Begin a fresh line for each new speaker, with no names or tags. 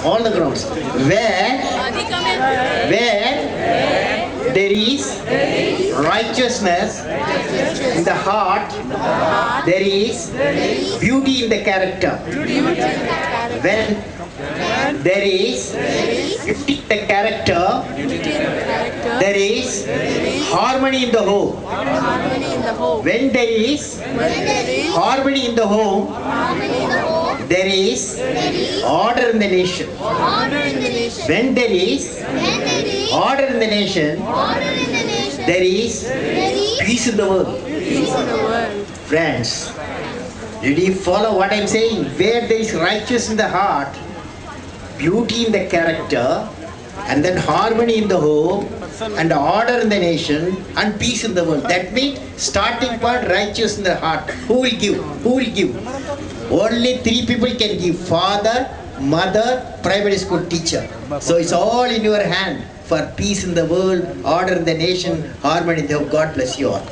All the grounds. Where there is righteousness in the heart, there is beauty in the character. When there is beauty in the character, there is harmony in the home. When there is harmony in the home, there is order in the nation. When there is order in the nation, there is peace in the world. Friends, did you follow what I am saying? Where there is righteousness in the heart, beauty in the character, and then harmony in the home, and order in the nation, and peace in the world. That means starting point, righteous in the heart. Who will give? Who will give? Only three people can give: father, mother, primary school teacher. So it's all in your hand for peace in the world, order in the nation, harmony in the home. God bless you all.